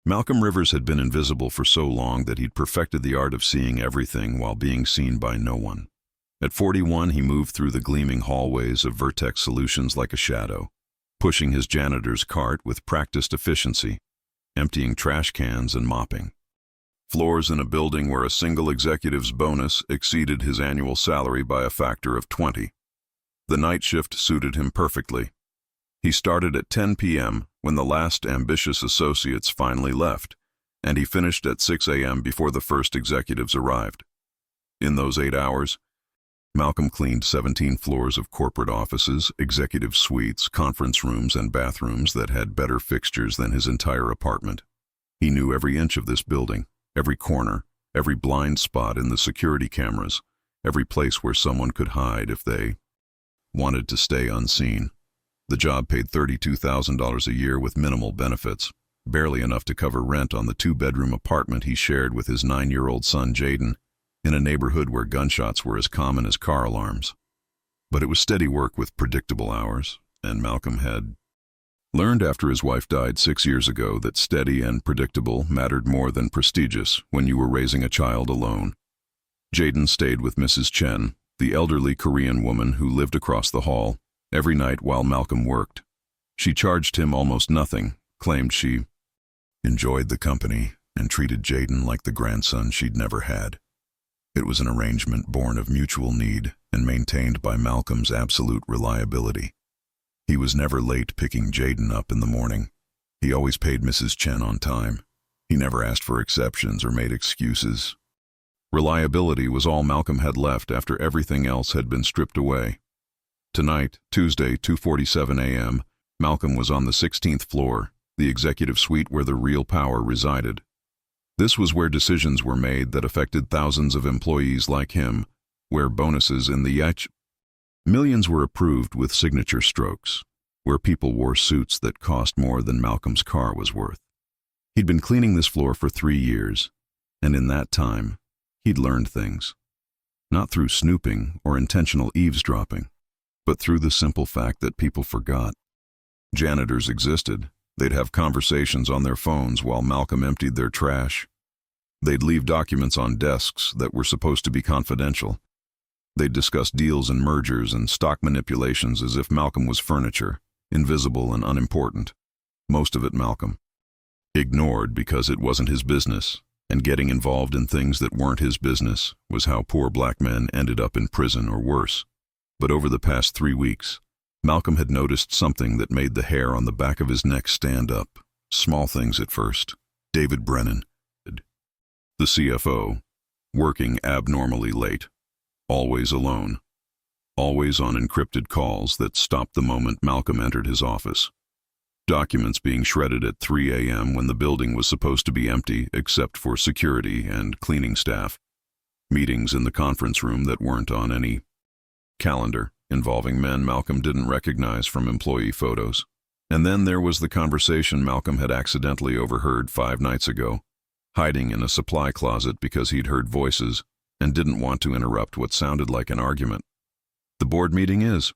Malcolm Rivers had been invisible for so long that he'd perfected the art of seeing everything while being seen by no one. At 41, he moved through the gleaming hallways of Vertex Solutions like a shadow, pushing his janitor's cart with practiced efficiency, emptying trash cans and mopping floors in a building where a single executive's bonus exceeded his annual salary by a factor of 20. The night shift suited him perfectly. He started at 10 p.m. when the last ambitious associates finally left, and he finished at 6 a.m. before the first executives arrived. In those 8 hours, Malcolm cleaned 17 floors of corporate offices, executive suites, conference rooms, and bathrooms that had better fixtures than his entire apartment. He knew every inch of this building, every corner, every blind spot in the security cameras, every place where someone could hide if they wanted to stay unseen. The job paid $32,000 a year with minimal benefits, barely enough to cover rent on the 2-bedroom apartment he shared with his 9-year-old son Jaden, in a neighborhood where gunshots were as common as car alarms. But it was steady work with predictable hours, and Malcolm had learned after his wife died 6 years ago that steady and predictable mattered more than prestigious when you were raising a child alone. Jaden stayed with Mrs. Chen, the elderly Korean woman who lived across the hall, every night while Malcolm worked. She charged him almost nothing, claimed she enjoyed the company, and treated Jaden like the grandson she'd never had. It was an arrangement born of mutual need and maintained by Malcolm's absolute reliability. He was never late picking Jaden up in the morning. He always paid Mrs. Chen on time. He never asked for exceptions or made excuses. Reliability was all Malcolm had left after everything else had been stripped away. Tonight, Tuesday, 2:47 a.m., Malcolm was on the 16th floor, the executive suite where the real power resided. This was where decisions were made that affected thousands of employees like him, where bonuses in the millions were approved with signature strokes, where people wore suits that cost more than Malcolm's car was worth. He'd been cleaning this floor for 3 years, and in that time, he'd learned things. Not through snooping or intentional eavesdropping, but through the simple fact that people forgot. Janitors existed. They'd have conversations on their phones while Malcolm emptied their trash. They'd leave documents on desks that were supposed to be confidential. They'd discuss deals and mergers and stock manipulations as if Malcolm was furniture, invisible and unimportant. Most of it Malcolm ignored because it wasn't his business, and getting involved in things that weren't his business was how poor black men ended up in prison or worse. But over the past 3 weeks, Malcolm had noticed something that made the hair on the back of his neck stand up. Small things at first. David Brennan, the CFO, working abnormally late. Always alone. Always on encrypted calls that stopped the moment Malcolm entered his office. Documents being shredded at 3 a.m. when the building was supposed to be empty except for security and cleaning staff. Meetings in the conference room that weren't on any calendar, involving men Malcolm didn't recognize from employee photos. And then there was the conversation Malcolm had accidentally overheard 5 nights ago, hiding in a supply closet because he'd heard voices and didn't want to interrupt what sounded like an argument. The board meeting is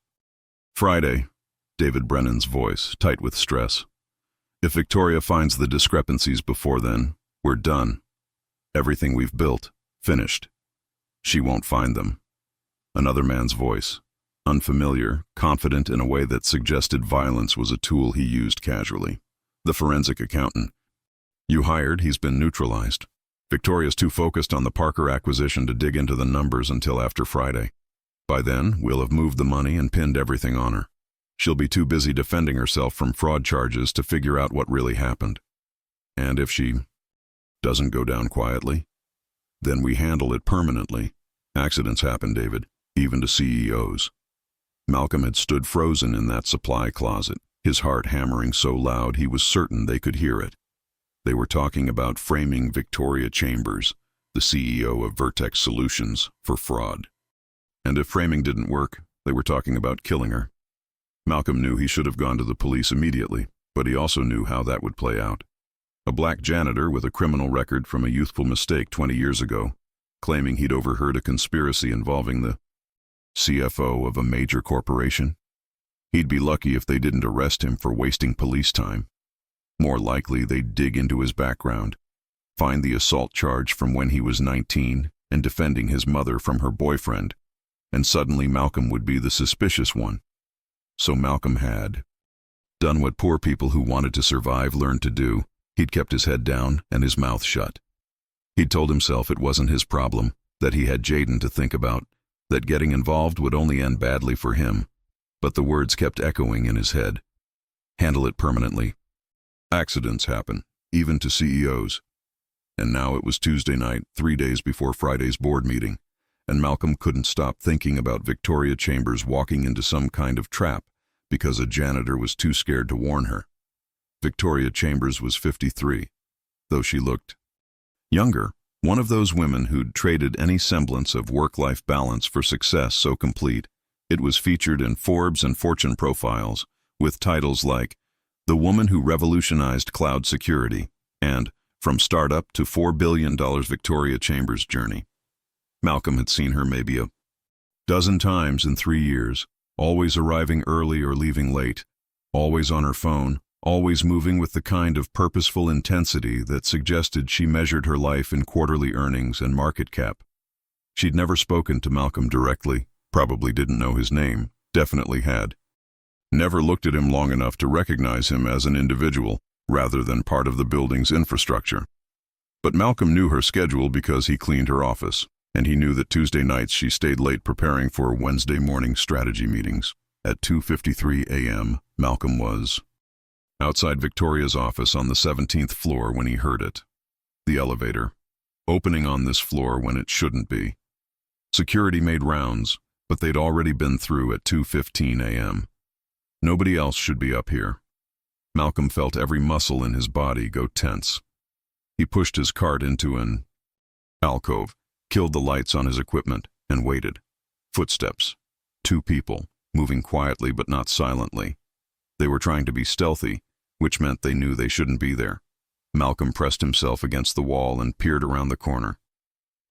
Friday, David Brennan's voice, tight with stress. If Victoria finds the discrepancies before then, we're done. Everything we've built, finished. She won't find them. Another man's voice, unfamiliar, confident in a way that suggested violence was a tool he used casually. The forensic accountant. You hired, he's been neutralized. Victoria's too focused on the Parker acquisition to dig into the numbers until after Friday. By then, we'll have moved the money and pinned everything on her. She'll be too busy defending herself from fraud charges to figure out what really happened. And if she doesn't go down quietly, then we handle it permanently. Accidents happen, David, even to CEOs. Malcolm had stood frozen in that supply closet, his heart hammering so loud he was certain they could hear it. They were talking about framing Victoria Chambers, the CEO of Vertex Solutions, for fraud. And if framing didn't work, they were talking about killing her. Malcolm knew he should have gone to the police immediately, but he also knew how that would play out. A black janitor with a criminal record from a youthful mistake 20 years ago, claiming he'd overheard a conspiracy involving the CFO of a major corporation. He'd be lucky if they didn't arrest him for wasting police time. More likely, they'd dig into his background, find the assault charge from when he was 19 and defending his mother from her boyfriend, and suddenly Malcolm would be the suspicious one. So Malcolm had done what poor people who wanted to survive learned to do. He'd kept his head down and his mouth shut. He'd told himself it wasn't his problem, that he had Jaden to think about, that getting involved would only end badly for him. But the words kept echoing in his head. Handle it permanently. Accidents happen, even to CEOs. And now it was Tuesday night, 3 days before Friday's board meeting, and Malcolm couldn't stop thinking about Victoria Chambers walking into some kind of trap because a janitor was too scared to warn her. Victoria Chambers was 53, though she looked younger, one of those women who'd traded any semblance of work-life balance for success so complete it was featured in Forbes and Fortune profiles with titles like The Woman Who Revolutionized Cloud Security and From Startup to $4 Billion Victoria Chambers Journey. Malcolm had seen her maybe a dozen times in 3 years, always arriving early or leaving late, always on her phone, always moving with the kind of purposeful intensity that suggested she measured her life in quarterly earnings and market cap. She'd never spoken to Malcolm directly, probably didn't know his name, definitely had. Never looked at him long enough to recognize him as an individual rather than part of the building's infrastructure. But Malcolm knew her schedule because he cleaned her office, and he knew that Tuesday nights she stayed late preparing for Wednesday morning strategy meetings. At 2:53 a.m., Malcolm was outside Victoria's office on the 17th floor when he heard it. The elevator, opening on this floor when it shouldn't be. Security made rounds, but they'd already been through at 2:15 a.m. Nobody else should be up here. Malcolm felt every muscle in his body go tense. He pushed his cart into an alcove, killed the lights on his equipment, and waited. Footsteps. 2 people, moving quietly but not silently. They were trying to be stealthy, which meant they knew they shouldn't be there. Malcolm pressed himself against the wall and peered around the corner.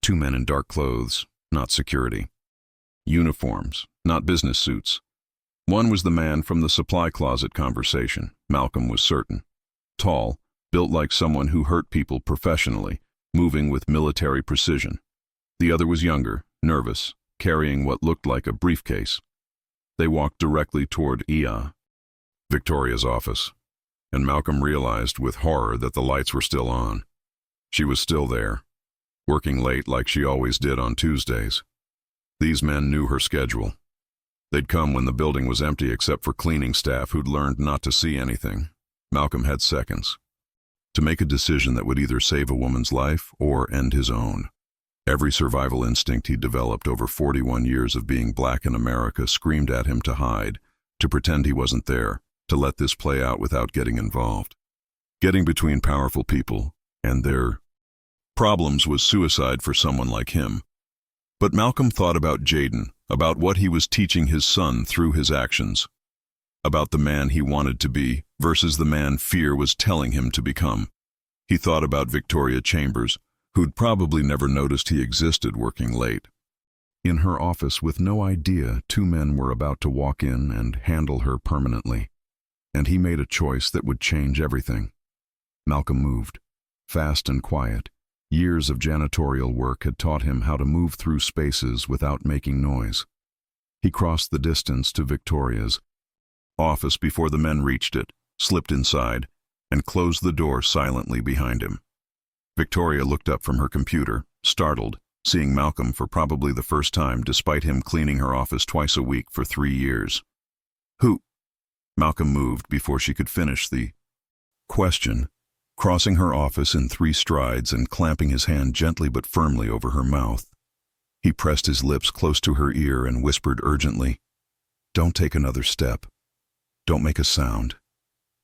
2 men in dark clothes, not security. Uniforms, not business suits. One was the man from the supply closet conversation, Malcolm was certain. Tall, built like someone who hurt people professionally, moving with military precision. The other was younger, nervous, carrying what looked like a briefcase. They walked directly toward Victoria's office, and Malcolm realized with horror that the lights were still on. She was still there, working late like she always did on Tuesdays. These men knew her schedule. They'd come when the building was empty except for cleaning staff who'd learned not to see anything. Malcolm had seconds to make a decision that would either save a woman's life or end his own. Every survival instinct he'd developed over 41 years of being black in America screamed at him to hide, to pretend he wasn't there, to let this play out without getting involved. Getting between powerful people and their problems was suicide for someone like him. But Malcolm thought about Jaden, about what he was teaching his son through his actions, about the man he wanted to be versus the man fear was telling him to become. He thought about Victoria Chambers, who'd probably never noticed he existed working late. In her office with no idea 2 men were about to walk in and handle her permanently. And he made a choice that would change everything. Malcolm moved, fast and quiet. Years of janitorial work had taught him how to move through spaces without making noise. He crossed the distance to Victoria's office before the men reached it, slipped inside, and closed the door silently behind him. Victoria looked up from her computer, startled, seeing Malcolm for probably the first time despite him cleaning her office twice a week for 3 years. Who? Malcolm moved before she could finish the question, crossing her office in 3 strides and clamping his hand gently but firmly over her mouth. He pressed his lips close to her ear and whispered urgently, "Don't take another step. Don't make a sound.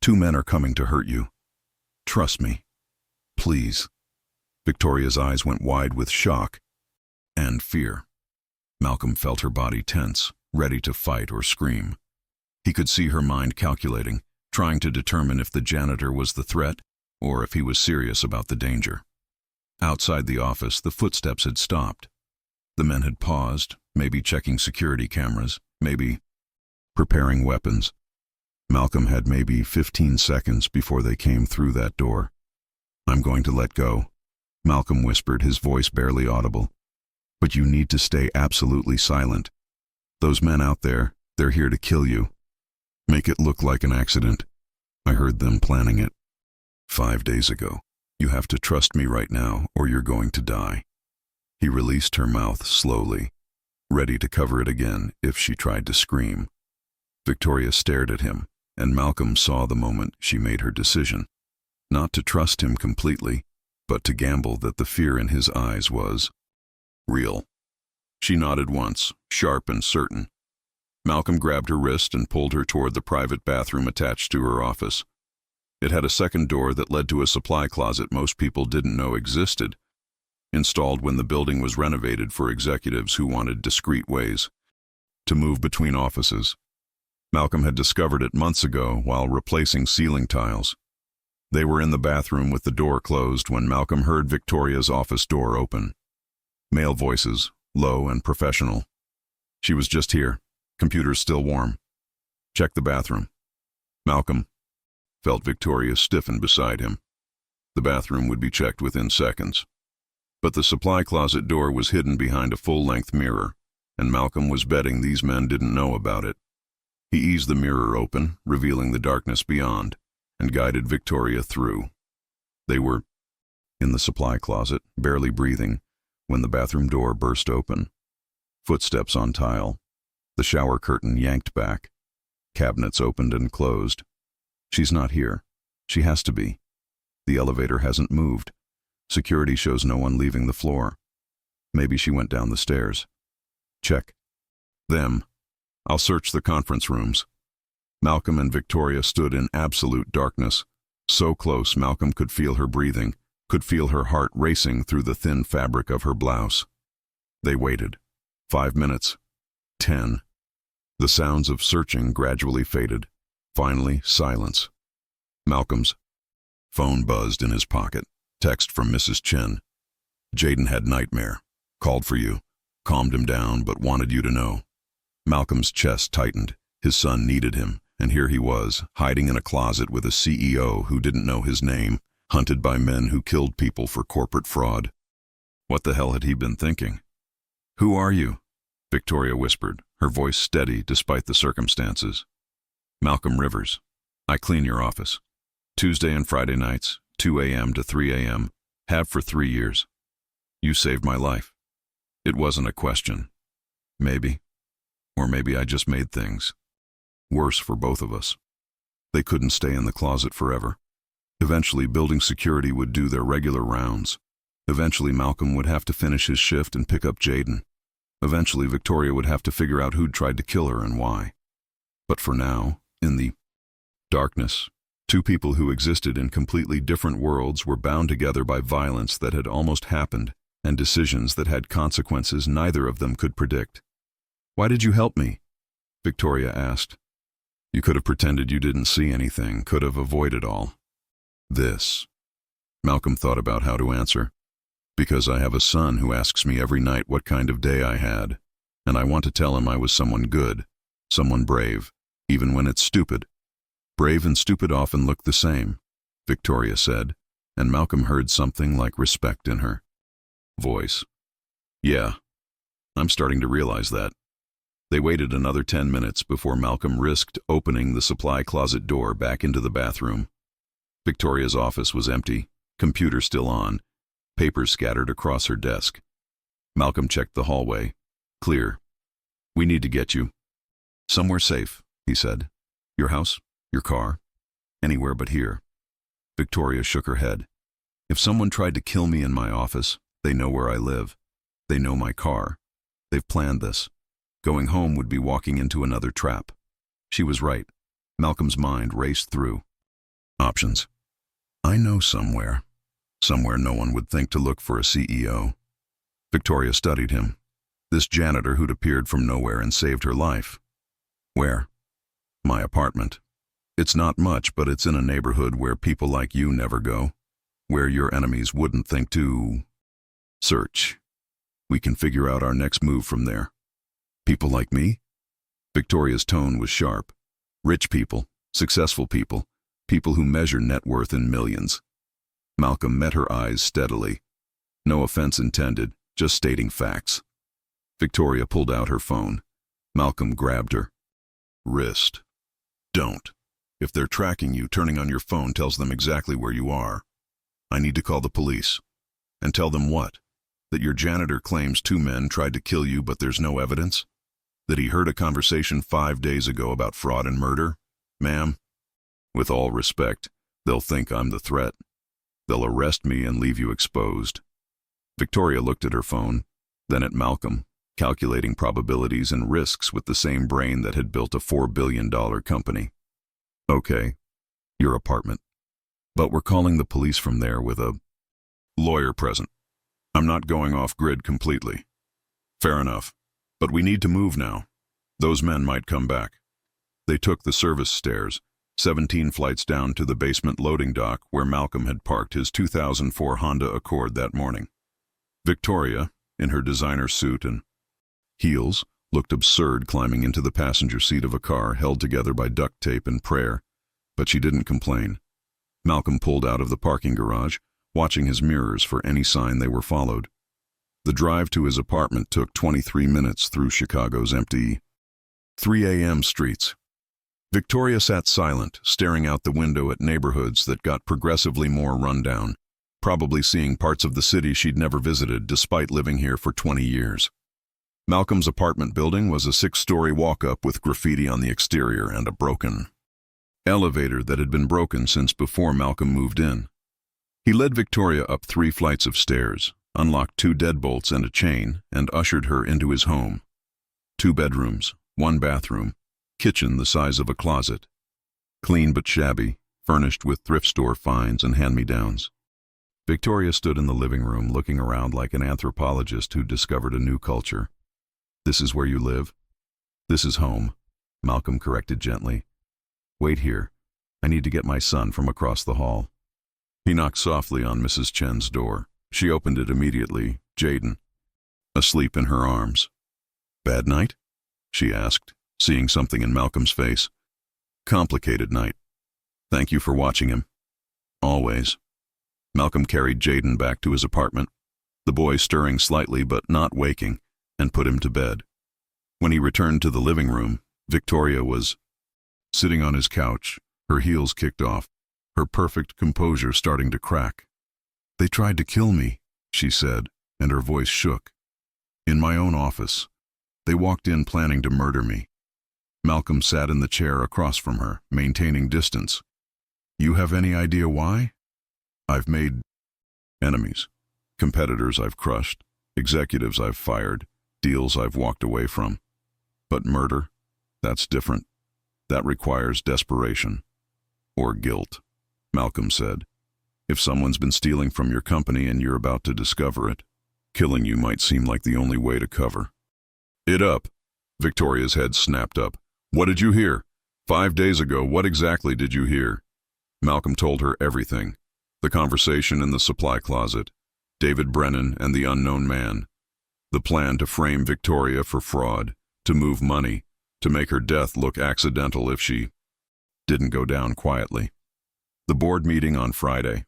2 men are coming to hurt you. Trust me. Please." Victoria's eyes went wide with shock and fear. Malcolm felt her body tense, ready to fight or scream. He could see her mind calculating, trying to determine if the janitor was the threat or if he was serious about the danger. Outside the office, the footsteps had stopped. The men had paused, maybe checking security cameras, maybe preparing weapons. Malcolm had maybe 15 seconds before they came through that door. "I'm going to let go," Malcolm whispered, his voice barely audible. "But you need to stay absolutely silent. Those men out there, they're here to kill you. Make it look like an accident. I heard them planning it 5 days ago. You have to trust me right now, or you're going to die." He released her mouth slowly, ready to cover it again if she tried to scream. Victoria stared at him, and Malcolm saw the moment she made her decision. Not to trust him completely, but to gamble that the fear in his eyes was real. She nodded once, sharp and certain. Malcolm grabbed her wrist and pulled her toward the private bathroom attached to her office. It had a second door that led to a supply closet most people didn't know existed, installed when the building was renovated for executives who wanted discreet ways to move between offices. Malcolm had discovered it months ago while replacing ceiling tiles. They were in the bathroom with the door closed when Malcolm heard Victoria's office door open. Male voices, low and professional. "She was just here. Computer's still warm. Check the bathroom." Malcolm felt Victoria stiffen beside him. The bathroom would be checked within seconds. But the supply closet door was hidden behind a full-length mirror, and Malcolm was betting these men didn't know about it. He eased the mirror open, revealing the darkness beyond, and guided Victoria through. They were in the supply closet, barely breathing, when the bathroom door burst open. Footsteps on tile. The shower curtain yanked back. Cabinets opened and closed. She's not here. She has to be. The elevator hasn't moved. Security shows no one leaving the floor. Maybe she went down the stairs. Check them. I'll search the conference rooms. Malcolm and Victoria stood in absolute darkness. So close Malcolm could feel her breathing, could feel her heart racing through the thin fabric of her blouse. They waited. 5 minutes. 10. The sounds of searching gradually faded. Finally, silence. Malcolm's phone buzzed in his pocket. Text from Mrs. Chen. "Jaden had nightmare. Called for you. Calmed him down, but wanted you to know." Malcolm's chest tightened. His son needed him, and here he was, hiding in a closet with a CEO who didn't know his name, hunted by men who killed people for corporate fraud. What the hell had he been thinking? "Who are you?" Victoria whispered, her voice steady despite the circumstances. "Malcolm Rivers. I clean your office. Tuesday and Friday nights, 2 a.m. to 3 a.m. Have for 3 years. You saved my life." It wasn't a question. Maybe. Or maybe I just made things worse for both of us. They couldn't stay in the closet forever. Eventually, building security would do their regular rounds. Eventually, Malcolm would have to finish his shift and pick up Jaden. Eventually, Victoria would have to figure out who'd tried to kill her and why. But for now, in the darkness, two people who existed in completely different worlds were bound together by violence that had almost happened and decisions that had consequences neither of them could predict. "Why did you help me?" Victoria asked. "You could have pretended you didn't see anything, could have avoided all this." Malcolm thought about how to answer. "Because I have a son who asks me every night what kind of day I had, and I want to tell him I was someone good, someone brave, even when it's stupid." "Brave and stupid often look the same," Victoria said, and Malcolm heard something like respect in her voice. "Yeah, I'm starting to realize that." They waited another 10 minutes before Malcolm risked opening the supply closet door back into the bathroom. Victoria's office was empty, computer still on, papers scattered across her desk. Malcolm checked the hallway. Clear. "We need to get you somewhere safe," he said. "Your house? Your car? Anywhere but here." Victoria shook her head. "If someone tried to kill me in my office, they know where I live. They know my car. They've planned this. Going home would be walking into another trap." She was right. Malcolm's mind raced through options. "I know somewhere no one would think to look for a CEO." Victoria studied him. This janitor who'd appeared from nowhere and saved her life. "Where?" "My apartment. It's not much, but it's in a neighborhood where people like you never go, where your enemies wouldn't think to search. We can figure out our next move from there." "People like me?" Victoria's tone was sharp. "Rich people. Successful people, people who measure net worth in millions. Malcolm met her eyes steadily. No offense intended, just stating facts. Victoria pulled out her phone. Malcolm grabbed her wrist. Don't. If they're tracking you, turning on your phone tells them exactly where you are. I need to call the police. And tell them what? That your janitor claims 2 men tried to kill you but there's no evidence? That he heard a conversation 5 days ago about fraud and murder? Ma'am, with all respect, they'll think I'm the threat. They'll arrest me and leave you exposed. Victoria looked at her phone, then at Malcolm, calculating probabilities and risks with the same brain that had built a $4 billion company. Okay, your apartment. But we're calling the police from there with a lawyer present. I'm not going off-grid completely. Fair enough. But we need to move now. Those men might come back. They took the service stairs, 17 flights down to the basement loading dock where Malcolm had parked his 2004 Honda Accord that morning. Victoria, in her designer suit and heels, looked absurd climbing into the passenger seat of a car held together by duct tape and prayer, but she didn't complain. Malcolm pulled out of the parking garage, watching his mirrors for any sign they were followed. The drive to his apartment took 23 minutes through Chicago's empty 3 a.m. streets. Victoria sat silent, staring out the window at neighborhoods that got progressively more rundown, probably seeing parts of the city she'd never visited despite living here for 20 years. Malcolm's apartment building was a 6-story walk-up with graffiti on the exterior and a broken elevator that had been broken since before Malcolm moved in. He led Victoria up 3 flights of stairs, unlocked 2 deadbolts and a chain, and ushered her into his home. 2 bedrooms, 1 bathroom, kitchen the size of a closet. Clean but shabby, furnished with thrift store finds and hand-me-downs. Victoria stood in the living room looking around like an anthropologist who discovered a new culture. This is where you live? This is home, Malcolm corrected gently. Wait here. I need to get my son from across the hall. He knocked softly on Mrs. Chen's door. She opened it immediately, Jaden, asleep in her arms. Bad night? She asked, seeing something in Malcolm's face. Complicated night. Thank you for watching him. Always. Malcolm carried Jaden back to his apartment, the boy stirring slightly but not waking, and put him to bed. When he returned to the living room, Victoria was sitting on his couch, her heels kicked off, her perfect composure starting to crack. They tried to kill me, she said, and her voice shook. In my own office. They walked in planning to murder me. Malcolm sat in the chair across from her, maintaining distance. You have any idea why? I've made enemies, competitors I've crushed, executives I've fired, deals I've walked away from. But murder, that's different. That requires desperation. Or guilt, Malcolm said. If someone's been stealing from your company and you're about to discover it, killing you might seem like the only way to cover it up. Victoria's head snapped up. What did you hear? 5 days ago, what exactly did you hear? Malcolm told her everything. The conversation in the supply closet, David Brennan and the unknown man, the plan to frame Victoria for fraud, to move money, to make her death look accidental if she didn't go down quietly. The board meeting on Friday.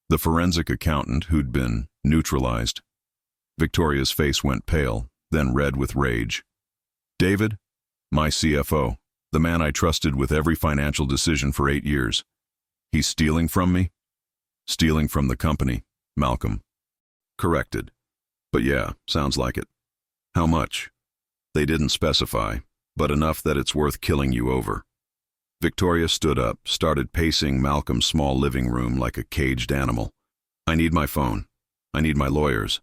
The forensic accountant who'd been neutralized. Victoria's face went pale, then red with rage. David, my CFO, the man I trusted with every financial decision for 8 years. He's stealing from me? Stealing from the company, Malcolm corrected. But yeah, sounds like it. How much? They didn't specify, but enough that it's worth killing you over. Victoria stood up, started pacing Malcolm's small living room like a caged animal. I need my phone. I need my lawyers.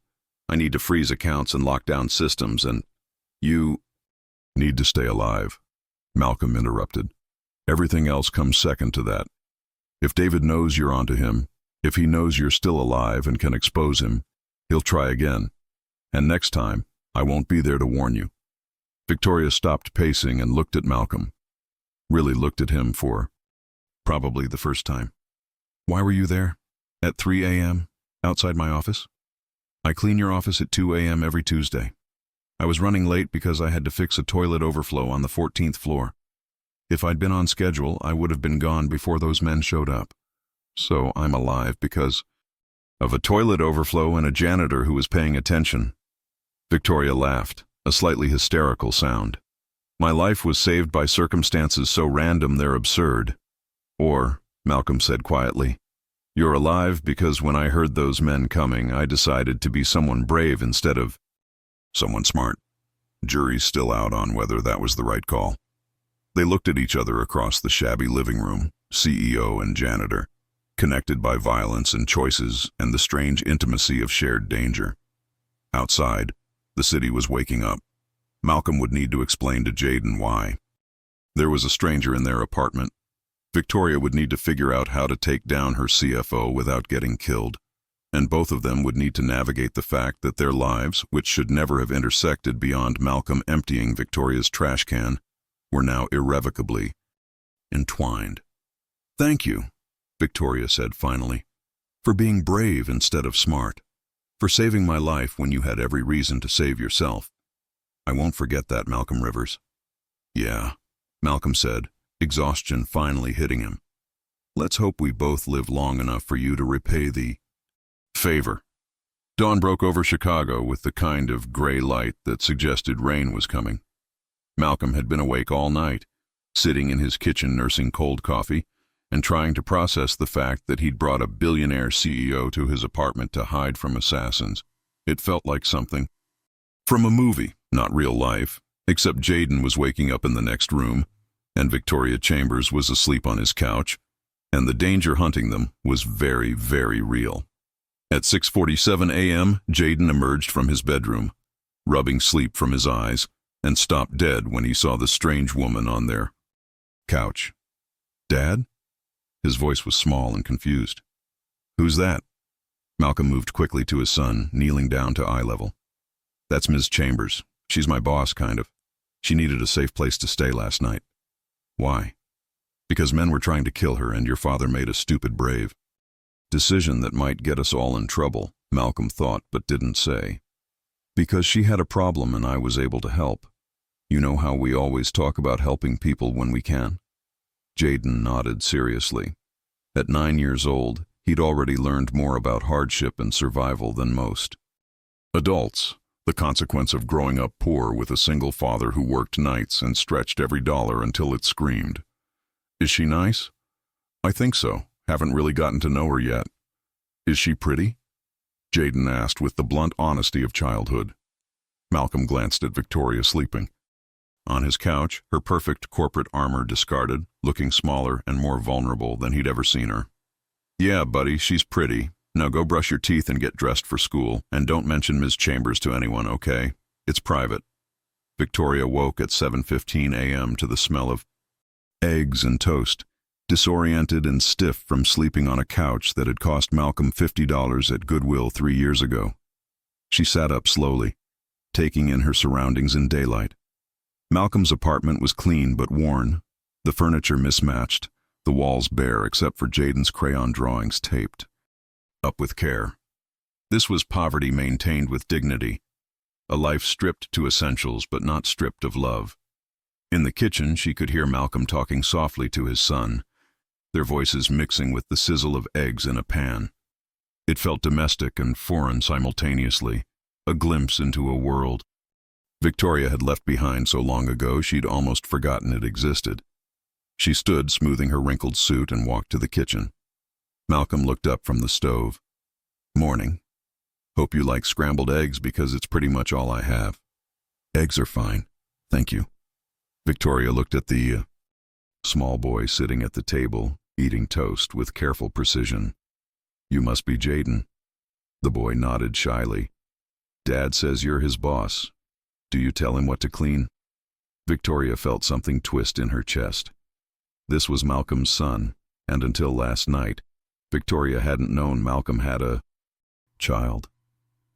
I need to freeze accounts and lock down systems, and you need to stay alive, Malcolm interrupted. Everything else comes second to that. If David knows you're onto him, if he knows you're still alive and can expose him, he'll try again. And next time, I won't be there to warn you. Victoria stopped pacing and looked at Malcolm. Really looked at him for probably the first time. Why were you there? At 3 a.m. outside my office? I clean your office at 2 a.m. every Tuesday. I was running late because I had to fix a toilet overflow on the 14th floor. If I'd been on schedule, I would have been gone before those men showed up. So I'm alive because of a toilet overflow and a janitor who was paying attention. Victoria laughed, a slightly hysterical sound. My life was saved by circumstances so random they're absurd. Or, Malcolm said quietly, you're alive because when I heard those men coming, I decided to be someone brave instead of someone smart. Jury's still out on whether that was the right call. They looked at each other across the shabby living room, CEO and janitor, connected by violence and choices and the strange intimacy of shared danger. Outside, the city was waking up. Malcolm would need to explain to Jaden why. There was a stranger in their apartment. Victoria would need to figure out how to take down her CFO without getting killed. And both of them would need to navigate the fact that their lives, which should never have intersected beyond Malcolm emptying Victoria's trash can, were now irrevocably entwined. Thank you, Victoria said finally, for being brave instead of smart, for saving my life when you had every reason to save yourself. I won't forget that, Malcolm Rivers. Yeah, Malcolm said, exhaustion finally hitting him. Let's hope we both live long enough for you to repay the favor. Dawn broke over Chicago with the kind of gray light that suggested rain was coming. Malcolm had been awake all night, sitting in his kitchen nursing cold coffee and trying to process the fact that he'd brought a billionaire CEO to his apartment to hide from assassins. It felt like something from a movie, not real life, except Jaden was waking up in the next room, and Victoria Chambers was asleep on his couch, and the danger hunting them was very, very real. At 6:47 a.m., Jaden emerged from his bedroom, rubbing sleep from his eyes, and stopped dead when he saw the strange woman on their couch. Dad? His voice was small and confused. Who's that? Malcolm moved quickly to his son, kneeling down to eye level. That's Ms. Chambers. She's my boss, kind of. She needed a safe place to stay last night. Why? Because men were trying to kill her and your father made a stupid brave decision that might get us all in trouble, Malcolm thought but didn't say. Because she had a problem and I was able to help. You know how we always talk about helping people when we can? Jaden nodded seriously. At 9 years old, he'd already learned more about hardship and survival than most adults, the consequence of growing up poor with a single father who worked nights and stretched every dollar until it screamed. Is she nice? I think so. Haven't really gotten to know her yet. Is she pretty? Jaden asked with the blunt honesty of childhood. Malcolm glanced at Victoria sleeping. On his couch, her perfect corporate armor discarded, looking smaller and more vulnerable than he'd ever seen her. Yeah, buddy, she's pretty. Now go brush your teeth and get dressed for school, and don't mention Ms. Chambers to anyone, okay? It's private. Victoria woke at 7:15 a.m. to the smell of eggs and toast, disoriented and stiff from sleeping on a couch that had cost Malcolm $50 at Goodwill 3 years ago. She sat up slowly, taking in her surroundings in daylight. Malcolm's apartment was clean but worn, the furniture mismatched, the walls bare except for Jaden's crayon drawings taped up with care. This was poverty maintained with dignity, a life stripped to essentials but not stripped of love. In the kitchen, she could hear Malcolm talking softly to his son, their voices mixing with the sizzle of eggs in a pan. It felt domestic and foreign simultaneously, a glimpse into a world Victoria had left behind so long ago she'd almost forgotten it existed. She stood, smoothing her wrinkled suit, and walked to the kitchen. Malcolm looked up from the stove. Morning. Hope you like scrambled eggs because it's pretty much all I have. Eggs are fine. Thank you. Victoria looked at the small boy sitting at the table, eating toast with careful precision. You must be Jaden. The boy nodded shyly. Dad says you're his boss. Do you tell him what to clean? Victoria felt something twist in her chest. This was Malcolm's son, and until last night, Victoria hadn't known Malcolm had a child.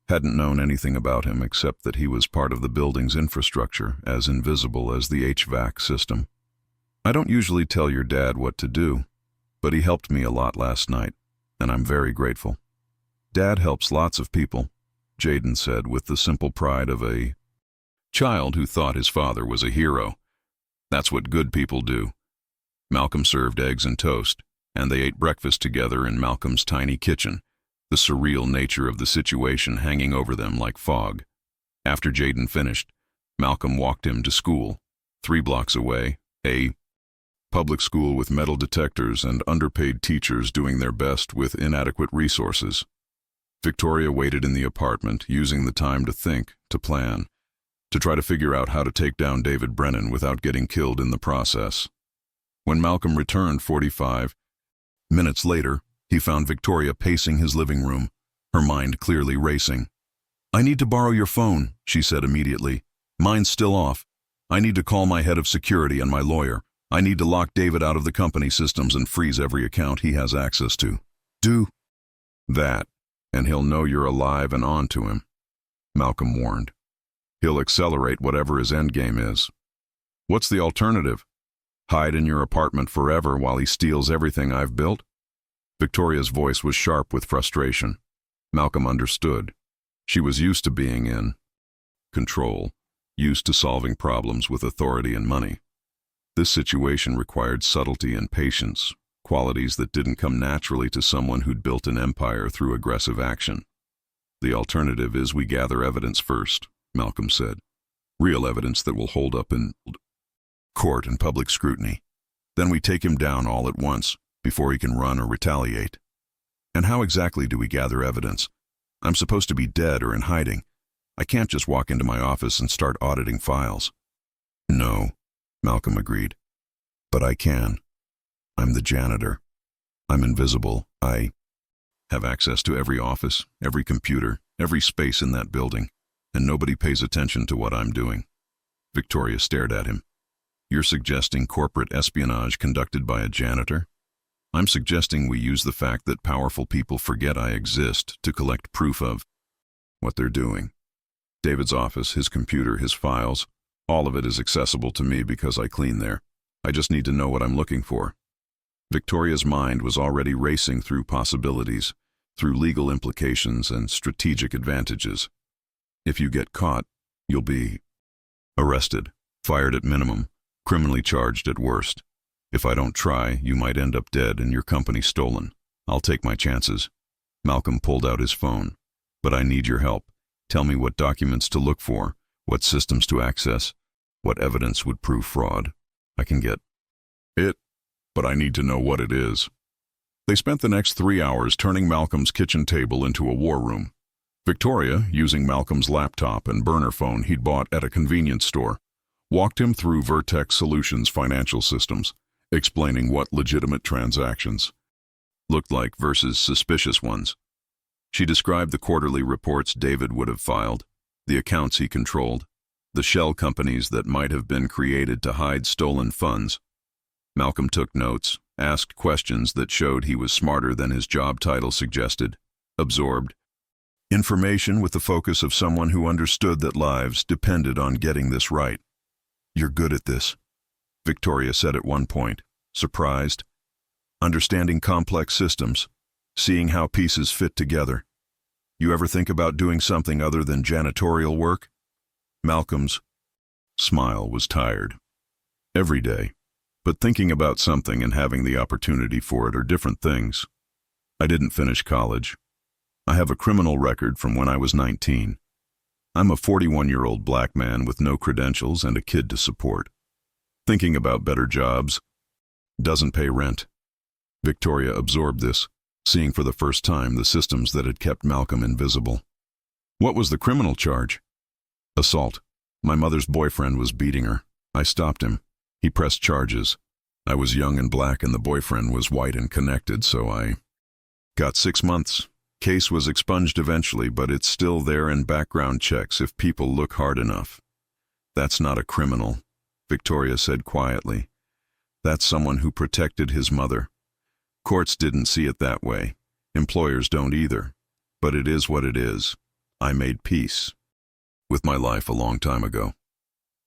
Hadn't known anything about him except that he was part of the building's infrastructure, as invisible as the HVAC system. I don't usually tell your dad what to do, but he helped me a lot last night, and I'm very grateful. Dad helps lots of people, Jaden said with the simple pride of a child who thought his father was a hero. That's what good people do, Malcolm served eggs and toast, and they ate breakfast together in Malcolm's tiny kitchen, the surreal nature of the situation hanging over them like fog. After Jaden finished, Malcolm walked him to school, 3 blocks away, a public school with metal detectors and underpaid teachers doing their best with inadequate resources. Victoria waited in the apartment, using the time to think, to plan, to try to figure out how to take down David Brennan without getting killed in the process. When Malcolm returned 45 minutes later, he found Victoria pacing his living room, her mind clearly racing. "I need to borrow your phone," she said immediately. "Mine's still off. I need to call my head of security and my lawyer. I need to lock David out of the company systems and freeze every account he has access to. Do that, and he'll know you're alive and on to him," Malcolm warned. "He'll accelerate whatever his endgame is. What's the alternative? Hide in your apartment forever while he steals everything I've built?" Victoria's voice was sharp with frustration. Malcolm understood. She was used to being in control, used to solving problems with authority and money. This situation required subtlety and patience, qualities that didn't come naturally to someone who'd built an empire through aggressive action. "The alternative is we gather evidence first," Malcolm said. "Real evidence that will hold up in court and public scrutiny. Then we take him down all at once, before he can run or retaliate." "And how exactly do we gather evidence? I'm supposed to be dead or in hiding. I can't just walk into my office and start auditing files." "No," Malcolm agreed. "But I can. I'm the janitor. I'm invisible. I have access to every office, every computer, every space in that building, and nobody pays attention to what I'm doing." Victoria stared at him. "You're suggesting corporate espionage conducted by a janitor? I'm suggesting we use the fact that powerful people forget I exist to collect proof of what they're doing. David's office, his computer, his files, all of it is accessible to me because I clean there. I just need to know what I'm looking for." Victoria's mind was already racing through possibilities, through legal implications and strategic advantages. "If you get caught, you'll be arrested, fired at minimum, criminally charged at worst. If I don't try, you might end up dead and your company stolen. I'll take my chances." Malcolm pulled out his phone. "But I need your help. Tell me what documents to look for, what systems to access, what evidence would prove fraud. I can get it, but I need to know what it is." They spent the next 3 hours turning Malcolm's kitchen table into a war room. Victoria, using Malcolm's laptop and burner phone he'd bought at a convenience store, walked him through Vertex Solutions' financial systems, explaining what legitimate transactions looked like versus suspicious ones. She described the quarterly reports David would have filed, the accounts he controlled, the shell companies that might have been created to hide stolen funds. Malcolm took notes, asked questions that showed he was smarter than his job title suggested, absorbed information with the focus of someone who understood that lives depended on getting this right. "You're good at this," Victoria said at one point, surprised. "Understanding complex systems, seeing how pieces fit together. You ever think about doing something other than janitorial work?" Malcolm's smile was tired. "Every day. But thinking about something and having the opportunity for it are different things. I didn't finish college. I have a criminal record from when I was 19. I'm a 41-year-old black man with no credentials and a kid to support. Thinking about better jobs doesn't pay rent." Victoria absorbed this, seeing for the first time the systems that had kept Malcolm invisible. "What was the criminal charge?" "Assault. My mother's boyfriend was beating her. I stopped him. He pressed charges. I was young and black and the boyfriend was white and connected, so I got 6 months. Case was expunged eventually, but it's still there in background checks if people look hard enough." "That's not a criminal," Victoria said quietly. "That's someone who protected his mother. Courts didn't see it that way. Employers don't either. But it is what it is. I made peace with my life a long time ago."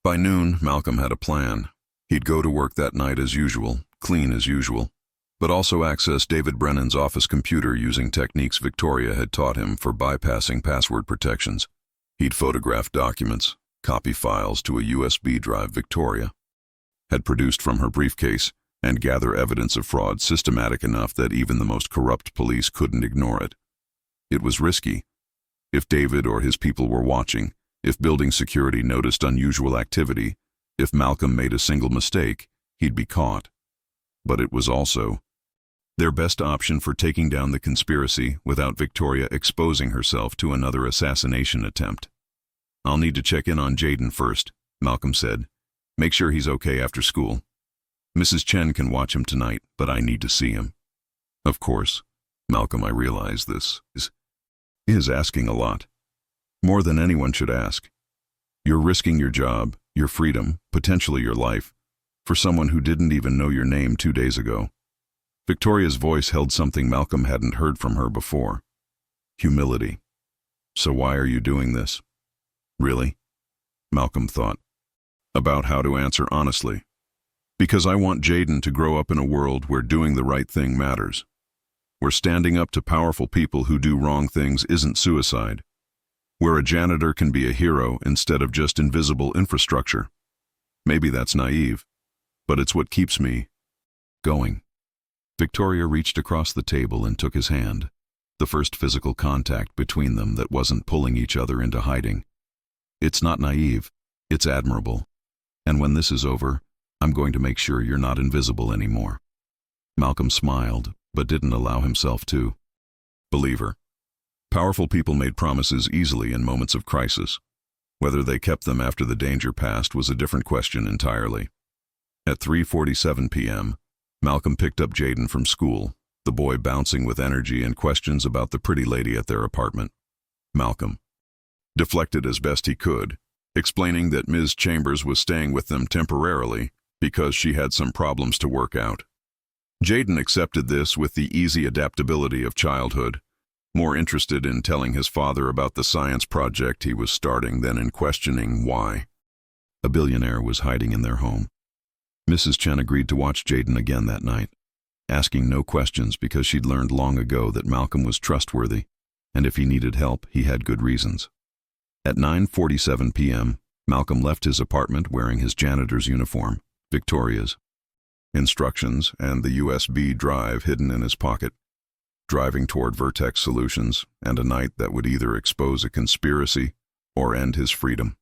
By noon, Malcolm had a plan. He'd go to work that night as usual, clean as usual, but also access David Brennan's office computer using techniques Victoria had taught him for bypassing password protections. He'd photograph documents, copy files to a USB drive Victoria had produced from her briefcase, and gather evidence of fraud systematic enough that even the most corrupt police couldn't ignore it. It was risky. If David or his people were watching, if building security noticed unusual activity, if Malcolm made a single mistake, he'd be caught. But it was also their best option for taking down the conspiracy without Victoria exposing herself to another assassination attempt. "I'll need to check in on Jaden first," Malcolm said. "Make sure he's okay after school. Mrs. Chen can watch him tonight, but I need to see him." Of course, Malcolm, I realize this is asking a lot. More than anyone should ask. You're risking your job, your freedom, potentially your life, for someone who didn't even know your name 2 days ago. Victoria's voice held something Malcolm hadn't heard from her before. Humility. "So why are you doing this?" "Really?" Malcolm thought about how to answer honestly. "Because I want Jaden to grow up in a world where doing the right thing matters. Where standing up to powerful people who do wrong things isn't suicide. Where a janitor can be a hero instead of just invisible infrastructure. Maybe that's naive, but it's what keeps me going." Victoria reached across the table and took his hand, the first physical contact between them that wasn't pulling each other into hiding. "It's not naive, it's admirable. And when this is over, I'm going to make sure you're not invisible anymore." Malcolm smiled, but didn't allow himself to believe her. Powerful people made promises easily in moments of crisis. Whether they kept them after the danger passed was a different question entirely. At 3:47 p.m., Malcolm picked up Jaden from school, the boy bouncing with energy and questions about the pretty lady at their apartment. Malcolm deflected as best he could, explaining that Ms. Chambers was staying with them temporarily because she had some problems to work out. Jaden accepted this with the easy adaptability of childhood, more interested in telling his father about the science project he was starting than in questioning why. A billionaire was hiding in their home. Mrs. Chen agreed to watch Jaden again that night, asking no questions because she'd learned long ago that Malcolm was trustworthy, and if he needed help, he had good reasons. At 9:47 p.m., Malcolm left his apartment wearing his janitor's uniform, Victoria's, instructions, and the USB drive hidden in his pocket, driving toward Vertex Solutions and a night that would either expose a conspiracy or end his freedom.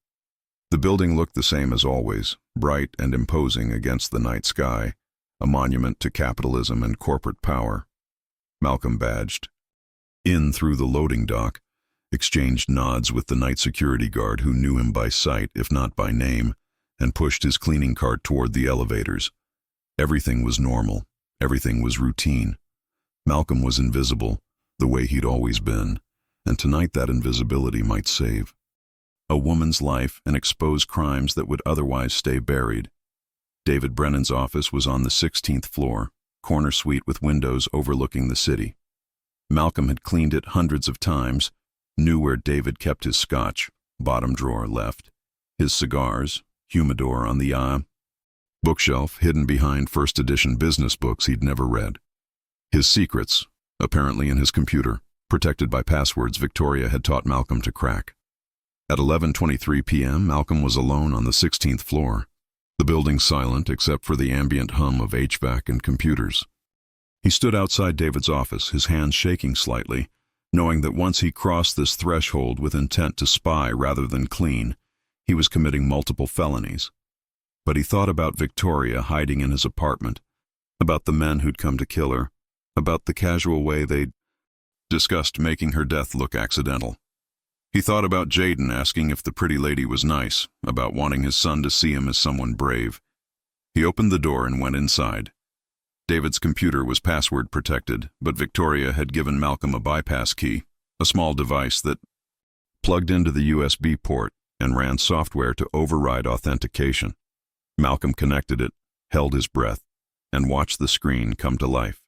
The building looked the same as always, bright and imposing against the night sky, a monument to capitalism and corporate power. Malcolm badged in through the loading dock, exchanged nods with the night security guard who knew him by sight if not by name, and pushed his cleaning cart toward the elevators. Everything was normal. Everything was routine. Malcolm was invisible, the way he'd always been, and tonight that invisibility might save a woman's life and expose crimes that would otherwise stay buried. David Brennan's office was on the 16th floor, corner suite with windows overlooking the city. Malcolm had cleaned it hundreds of times, knew where David kept his scotch, bottom drawer left, his cigars, humidor on the bookshelf hidden behind first edition business books he'd never read. His secrets, apparently in his computer, protected by passwords Victoria had taught Malcolm to crack. At 11:23 p.m., Malcolm was alone on the 16th floor, the building silent except for the ambient hum of HVAC and computers. He stood outside David's office, his hands shaking slightly, knowing that once he crossed this threshold with intent to spy rather than clean, he was committing multiple felonies. But he thought about Victoria hiding in his apartment, about the men who'd come to kill her, about the casual way they'd discussed making her death look accidental. He thought about Jaden asking if the pretty lady was nice, about wanting his son to see him as someone brave. He opened the door and went inside. David's computer was password protected, but Victoria had given Malcolm a bypass key, a small device that plugged into the USB port and ran software to override authentication. Malcolm connected it, held his breath, and watched the screen come to life.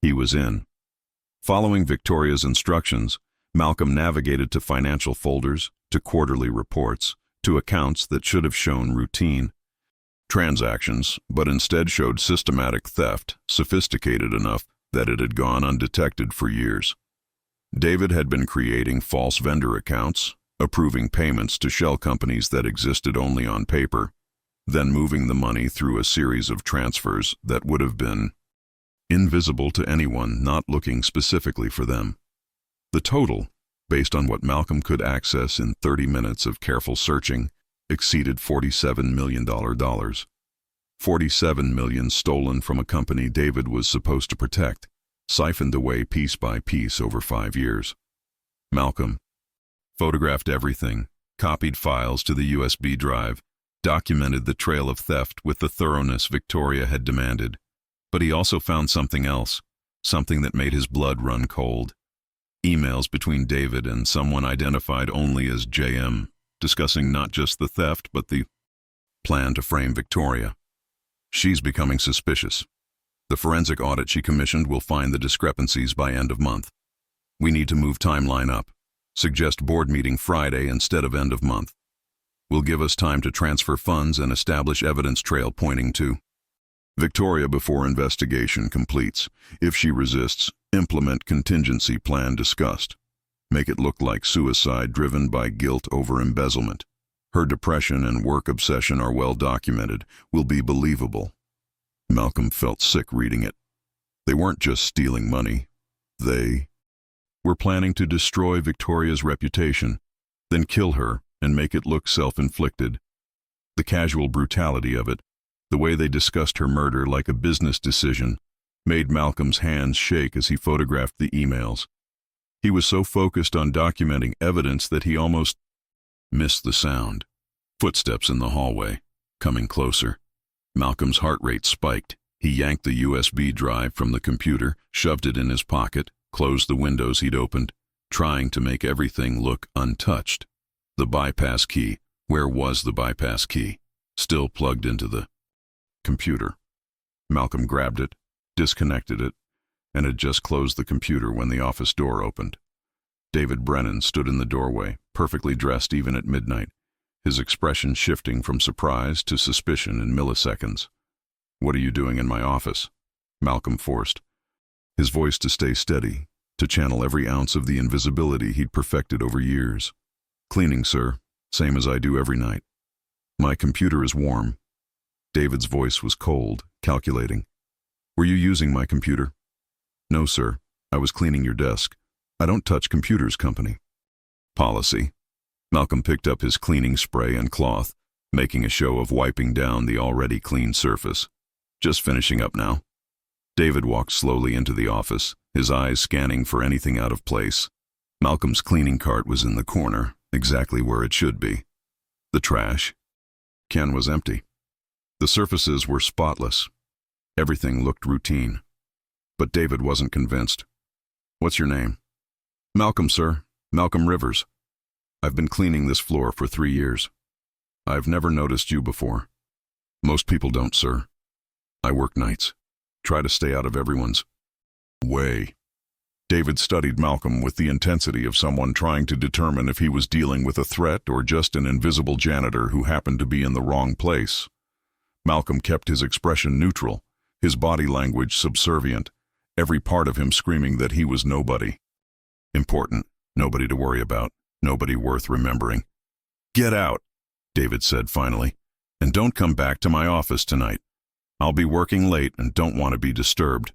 He was in. Following Victoria's instructions, Malcolm navigated to financial folders, to quarterly reports, to accounts that should have shown routine transactions, but instead showed systematic theft, sophisticated enough that it had gone undetected for years. David had been creating false vendor accounts, approving payments to shell companies that existed only on paper, then moving the money through a series of transfers that would have been invisible to anyone not looking specifically for them. The total, based on what Malcolm could access in 30 minutes of careful searching, exceeded $47 million. $47 million stolen from a company David was supposed to protect, siphoned away piece by piece over 5 years. Malcolm photographed everything, copied files to the USB drive, documented the trail of theft with the thoroughness Victoria had demanded. But he also found something else, something that made his blood run cold. Emails between David and someone identified only as JM, discussing not just the theft but the plan to frame Victoria. She's becoming suspicious. The forensic audit she commissioned will find the discrepancies by end of month. We need to move timeline up. Suggest board meeting Friday instead of end of month. Will give us time to transfer funds and establish evidence trail pointing to Victoria before investigation completes. If she resists, implement contingency plan discussed. Make it look like suicide driven by guilt over embezzlement. Her depression and work obsession are well documented, will be believable. Malcolm felt sick reading it. They weren't just stealing money. They were planning to destroy Victoria's reputation, then kill her and make it look self-inflicted. The casual brutality of it, the way they discussed her murder like a business decision, made Malcolm's hands shake as he photographed the emails. He was so focused on documenting evidence that he almost missed the sound. Footsteps in the hallway, coming closer. Malcolm's heart rate spiked. He yanked the USB drive from the computer, shoved it in his pocket, closed the windows he'd opened, trying to make everything look untouched. The bypass key. Where was the bypass key? Still plugged into the computer. Malcolm grabbed it, disconnected it, and had just closed the computer when the office door opened. David Brennan stood in the doorway, perfectly dressed even at midnight, his expression shifting from surprise to suspicion in milliseconds. "What are you doing in my office?" Malcolm forced, his voice to stay steady, to channel every ounce of the invisibility he'd perfected over years. "Cleaning, sir, same as I do every night. My computer is warm." David's voice was cold, calculating. "Were you using my computer?" "No, sir. I was cleaning your desk. I don't touch computers, company." "Policy." Malcolm picked up his cleaning spray and cloth, making a show of wiping down the already clean surface. "Just finishing up now." David walked slowly into the office, his eyes scanning for anything out of place. Malcolm's cleaning cart was in the corner, exactly where it should be. The trash can was empty. The surfaces were spotless. Everything looked routine. But David wasn't convinced. "What's your name?" "Malcolm, sir. Malcolm Rivers. I've been cleaning this floor for 3 years. I've never noticed you before." "Most people don't, sir. I work nights. Try to stay out of everyone's way." David studied Malcolm with the intensity of someone trying to determine if he was dealing with a threat or just an invisible janitor who happened to be in the wrong place. Malcolm kept his expression neutral, his body language subservient, every part of him screaming that he was nobody. Important, nobody to worry about, nobody worth remembering. "Get out," David said finally, "and don't come back to my office tonight. I'll be working late and don't want to be disturbed."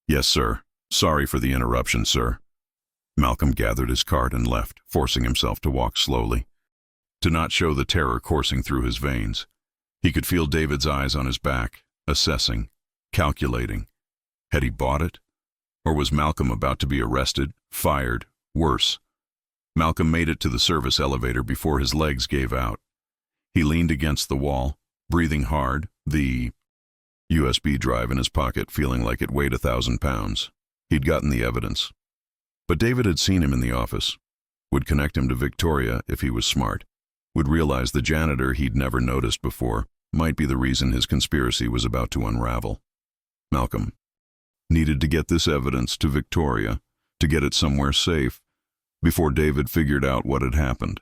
"Yes, sir. Sorry for the interruption, sir." Malcolm gathered his cart and left, forcing himself to walk slowly, to not show the terror coursing through his veins. He could feel David's eyes on his back, assessing, calculating. Had he bought it? Or was Malcolm about to be arrested, fired, worse? Malcolm made it to the service elevator before his legs gave out. He leaned against the wall, breathing hard, the USB drive in his pocket feeling like it weighed 1,000 pounds. He'd gotten the evidence. But David had seen him in the office, would connect him to Victoria if he was smart, would realize the janitor he'd never noticed before might be the reason his conspiracy was about to unravel. Malcolm needed to get this evidence to Victoria, to get it somewhere safe, before David figured out what had happened.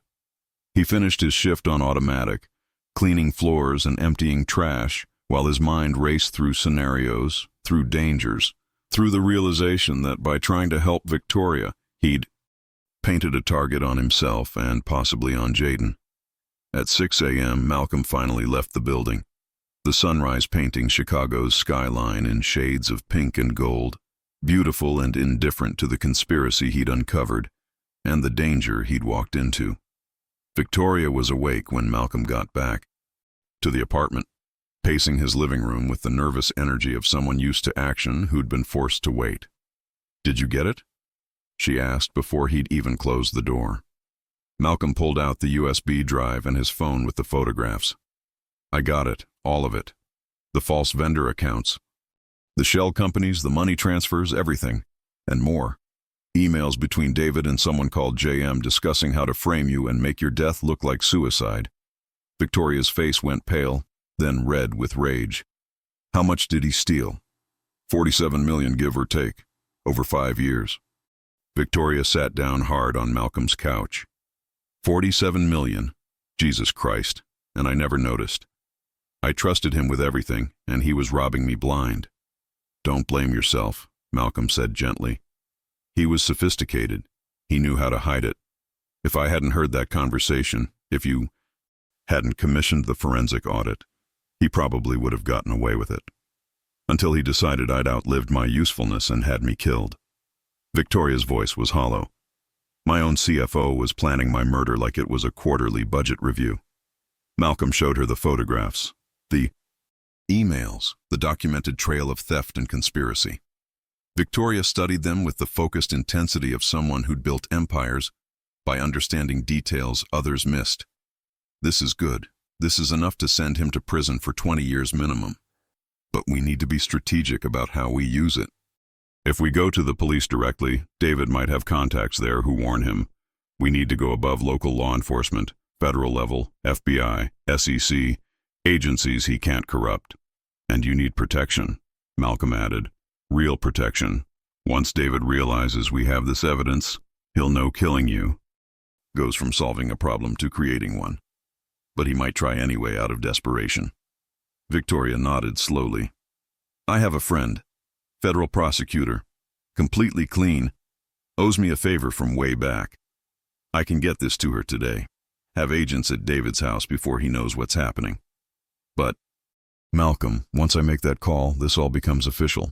He finished his shift on automatic, cleaning floors and emptying trash, while his mind raced through scenarios, through dangers, through the realization that by trying to help Victoria, he'd painted a target on himself and possibly on Jaden. At 6 a.m., Malcolm finally left the building, the sunrise painting Chicago's skyline in shades of pink and gold, beautiful and indifferent to the conspiracy he'd uncovered and the danger he'd walked into. Victoria was awake when Malcolm got back to the apartment, pacing his living room with the nervous energy of someone used to action who'd been forced to wait. "Did you get it?" she asked before he'd even closed the door. Malcolm pulled out the USB drive and his phone with the photographs. "I got it, all of it. The false vendor accounts, the shell companies, the money transfers, everything, and more. Emails between David and someone called JM discussing how to frame you and make your death look like suicide." Victoria's face went pale, then red with rage. "How much did he steal?" 47 million, give or take, over 5 years. Victoria sat down hard on Malcolm's couch. 47 million? Jesus Christ, and I never noticed. I trusted him with everything, and he was robbing me blind. "Don't blame yourself," Malcolm said gently. He was sophisticated. He knew how to hide it. If I hadn't heard that conversation, if you hadn't commissioned the forensic audit, he probably would have gotten away with it. Until he decided I'd outlived my usefulness and had me killed. Victoria's voice was hollow. My own CFO was planning my murder like it was a quarterly budget review. Malcolm showed her the photographs, the emails, the documented trail of theft and conspiracy. Victoria studied them with the focused intensity of someone who'd built empires by understanding details others missed. "This is good. This is enough to send him to prison for 20 years minimum. But we need to be strategic about how we use it. If we go to the police directly, David might have contacts there who warn him. We need to go above local law enforcement, federal level, FBI, SEC, agencies he can't corrupt. And you need protection," Malcolm added. "Real protection. Once David realizes we have this evidence, he'll know killing you goes from solving a problem to creating one. But he might try anyway out of desperation." Victoria nodded slowly. "I have a friend, federal prosecutor, completely clean, owes me a favor from way back. I can get this to her today. Have agents at David's house before he knows what's happening. But, Malcolm, once I make that call, this all becomes official.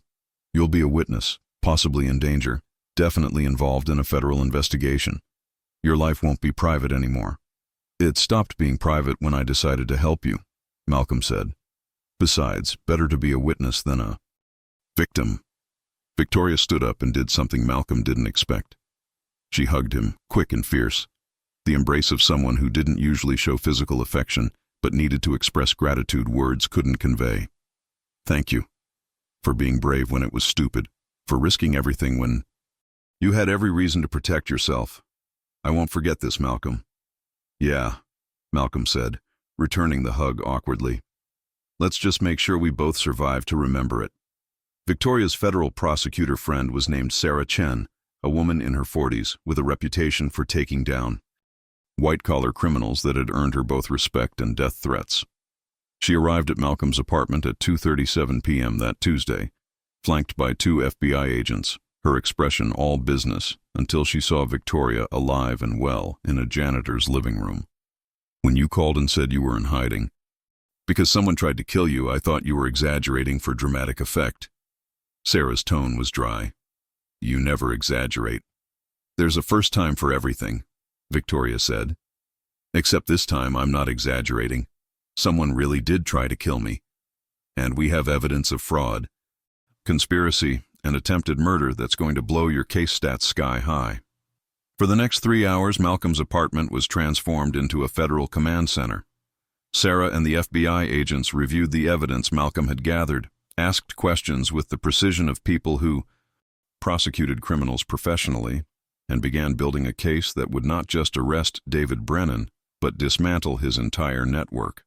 You'll be a witness, possibly in danger, definitely involved in a federal investigation. Your life won't be private anymore." "It stopped being private when I decided to help you," Malcolm said. "Besides, better to be a witness than a victim." Victoria stood up and did something Malcolm didn't expect. She hugged him, quick and fierce, the embrace of someone who didn't usually show physical affection but needed to express gratitude words couldn't convey. "Thank you. For being brave when it was stupid, for risking everything when you had every reason to protect yourself. I won't forget this, Malcolm." "Yeah," Malcolm said, returning the hug awkwardly. "Let's just make sure we both survive to remember it." Victoria's federal prosecutor friend was named Sarah Chen, a woman in her 40s with a reputation for taking down white-collar criminals that had earned her both respect and death threats. She arrived at Malcolm's apartment at 2:37 p.m. that Tuesday, flanked by 2 FBI agents, her expression all business, until she saw Victoria alive and well in a janitor's living room. "When you called and said you were in hiding, because someone tried to kill you, I thought you were exaggerating for dramatic effect." Sarah's tone was dry. "You never exaggerate. There's a first time for everything," Victoria said. "Except this time I'm not exaggerating. Someone really did try to kill me. And we have evidence of fraud, conspiracy, and attempted murder that's going to blow your case stats sky high." For the next 3 hours, Malcolm's apartment was transformed into a federal command center. Sarah and the FBI agents reviewed the evidence Malcolm had gathered, asked questions with the precision of people who prosecuted criminals professionally, and began building a case that would not just arrest David Brennan, but dismantle his entire network.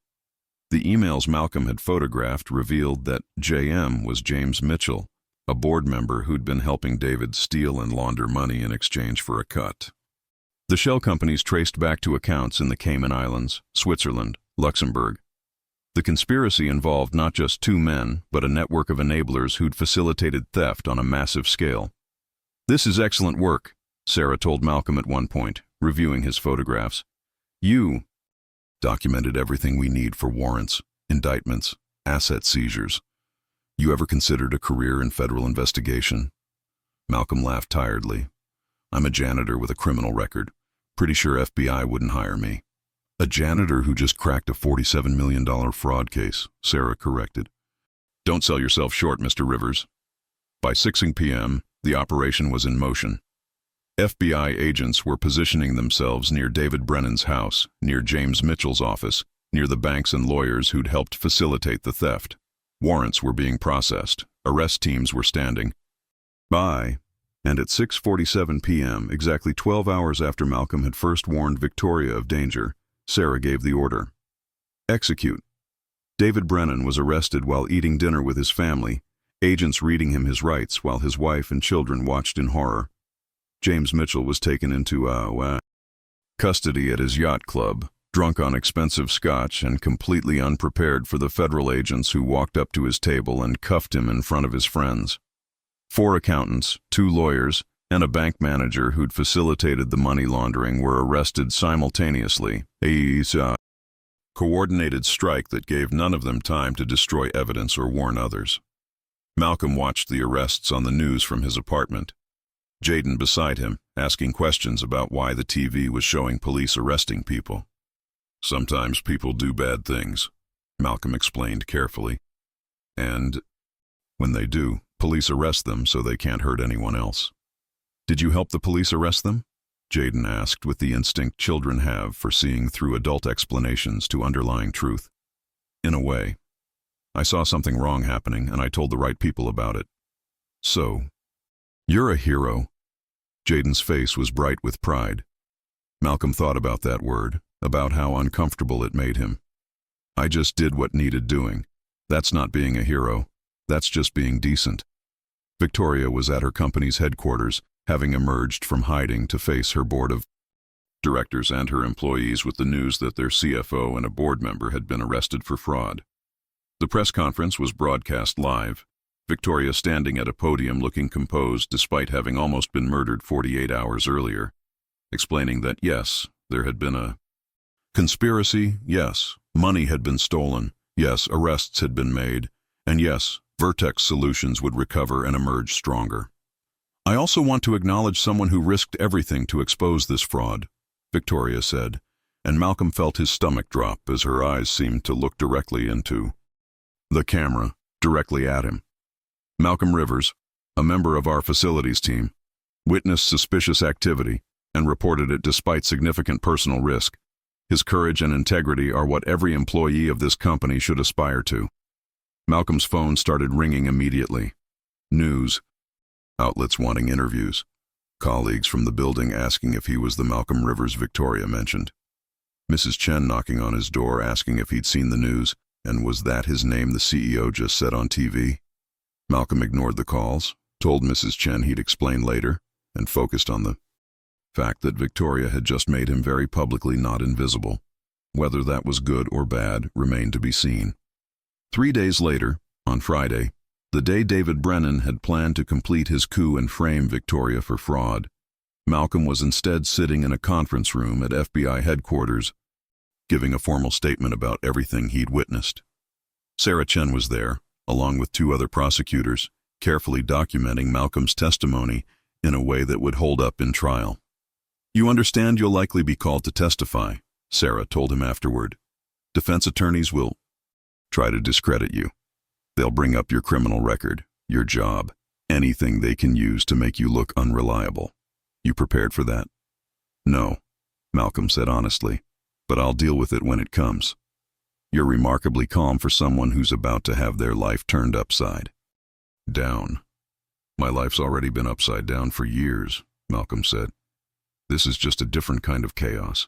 The emails Malcolm had photographed revealed that JM was James Mitchell, a board member who'd been helping David steal and launder money in exchange for a cut. The shell companies traced back to accounts in the Cayman Islands, Switzerland, Luxembourg. The conspiracy involved not just 2 men, but a network of enablers who'd facilitated theft on a massive scale. "This is excellent work," Sarah told Malcolm at one point, reviewing his photographs. "You Documented everything we need for warrants, indictments, asset seizures. You ever considered a career in federal investigation? Malcolm laughed tiredly. I'm a janitor with a criminal record. Pretty sure FBI wouldn't hire me. A janitor who just cracked a $47 million fraud case, Sarah corrected. Don't sell yourself short, Mr. Rivers. By 6 p.m., the operation was in motion. FBI agents were positioning themselves near David Brennan's house, near James Mitchell's office, near the banks and lawyers who'd helped facilitate the theft. Warrants were being processed. Arrest teams were standing by. And at 6:47 p.m., exactly 12 hours after Malcolm had first warned Victoria of danger, Sarah gave the order. Execute. David Brennan was arrested while eating dinner with his family, agents reading him his rights while his wife and children watched in horror. James Mitchell was taken into custody at his yacht club, drunk on expensive scotch and completely unprepared for the federal agents who walked up to his table and cuffed him in front of his friends. 4 accountants, 2 lawyers, and a bank manager who'd facilitated the money laundering were arrested simultaneously. A coordinated strike that gave none of them time to destroy evidence or warn others. Malcolm watched the arrests on the news from his apartment. Jaden beside him, asking questions about why the TV was showing police arresting people. Sometimes people do bad things, Malcolm explained carefully. And when they do, police arrest them so they can't hurt anyone else. Did you help the police arrest them? Jaden asked with the instinct children have for seeing through adult explanations to underlying truth. In a way. I saw something wrong happening and I told the right people about it. So, you're a hero. Jaden's face was bright with pride. Malcolm thought about that word, about how uncomfortable it made him. I just did what needed doing. That's not being a hero. That's just being decent. Victoria was at her company's headquarters, having emerged from hiding to face her board of directors and her employees with the news that their CFO and a board member had been arrested for fraud. The press conference was broadcast live. Victoria standing at a podium looking composed despite having almost been murdered 48 hours earlier, explaining that yes, there had been a conspiracy, yes, money had been stolen, yes, arrests had been made, and yes, Vertex Solutions would recover and emerge stronger. I also want to acknowledge someone who risked everything to expose this fraud, Victoria said, and Malcolm felt his stomach drop as her eyes seemed to look directly into the camera, directly at him. Malcolm Rivers, a member of our facilities team, witnessed suspicious activity and reported it despite significant personal risk. His courage and integrity are what every employee of this company should aspire to. Malcolm's phone started ringing immediately. News, outlets wanting interviews, colleagues from the building asking if he was the Malcolm Rivers Victoria mentioned. Mrs. Chen knocking on his door asking if he'd seen the news, and was that his name the CEO just said on TV? Malcolm ignored the calls, told Mrs. Chen he'd explain later, and focused on the fact that Victoria had just made him very publicly not invisible. Whether that was good or bad remained to be seen. 3 days later, on Friday, the day David Brennan had planned to complete his coup and frame Victoria for fraud, Malcolm was instead sitting in a conference room at FBI headquarters, giving a formal statement about everything he'd witnessed. Sarah Chen was there, along with 2 other prosecutors, carefully documenting Malcolm's testimony in a way that would hold up in trial. You understand you'll likely be called to testify, Sarah told him afterward. Defense attorneys will try to discredit you. They'll bring up your criminal record, your job, anything they can use to make you look unreliable. You prepared for that? No, Malcolm said honestly, but I'll deal with it when it comes. You're remarkably calm for someone who's about to have their life turned upside down. My life's already been upside down for years, Malcolm said. This is just a different kind of chaos.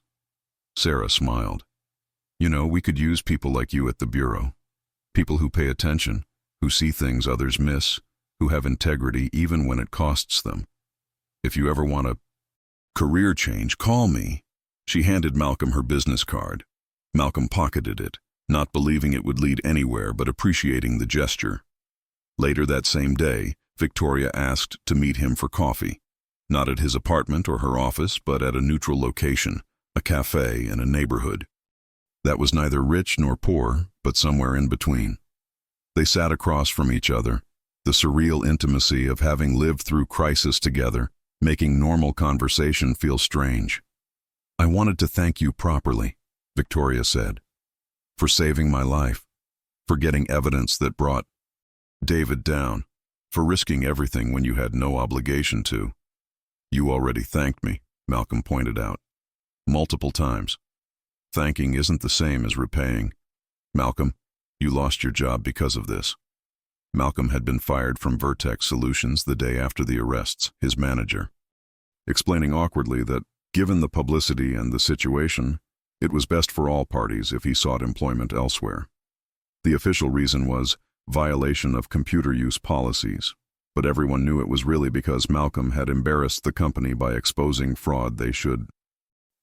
Sarah smiled. You know, we could use people like you at the Bureau. People who pay attention, who see things others miss, who have integrity even when it costs them. If you ever want a career change, call me. She handed Malcolm her business card. Malcolm pocketed it, not believing it would lead anywhere but appreciating the gesture. Later that same day, Victoria asked to meet him for coffee. Not at his apartment or her office, but at a neutral location, a cafe in a neighborhood. That was neither rich nor poor, but somewhere in between. They sat across from each other, the surreal intimacy of having lived through crisis together, making normal conversation feel strange. "I wanted to thank you properly," Victoria said, "for saving my life, for getting evidence that brought David down, for risking everything when you had no obligation to." "You already thanked me," Malcolm pointed out. "Multiple times. Thanking isn't the same as repaying. Malcolm, you lost your job because of this." Malcolm had been fired from Vertex Solutions the day after the arrests, his manager, explaining awkwardly that, given the publicity and the situation, it was best for all parties if he sought employment elsewhere. The official reason was violation of computer use policies, but everyone knew it was really because Malcolm had embarrassed the company by exposing fraud they should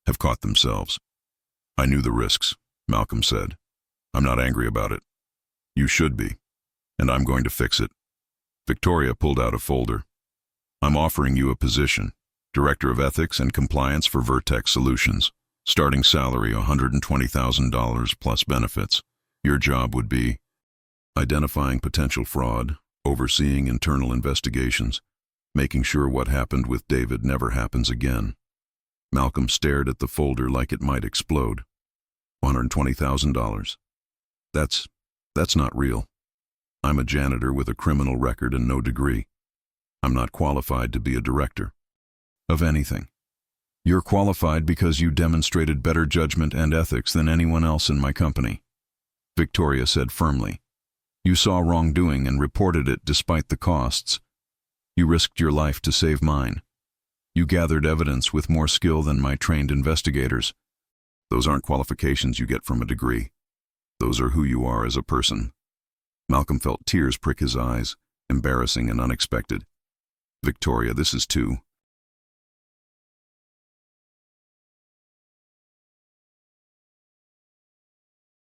have caught themselves. "I knew the risks," Malcolm said. "I'm not angry about it. You should be, and I'm going to fix it." Victoria pulled out a folder. "I'm offering you a position, Director of Ethics and Compliance for Vertex Solutions. Starting salary $120,000 plus benefits. Your job would be identifying potential fraud, overseeing internal investigations, making sure what happened with David never happens again." Malcolm stared at the folder like it might explode. $120,000. That's not real. I'm a janitor with a criminal record and no degree. I'm not qualified to be a director of anything. You're qualified because you demonstrated better judgment and ethics than anyone else in my company," Victoria said firmly. "You saw wrongdoing and reported it despite the costs. You risked your life to save mine. You gathered evidence with more skill than my trained investigators. Those aren't qualifications you get from a degree. Those are who you are as a person." Malcolm felt tears prick his eyes, embarrassing and unexpected. "Victoria, this is too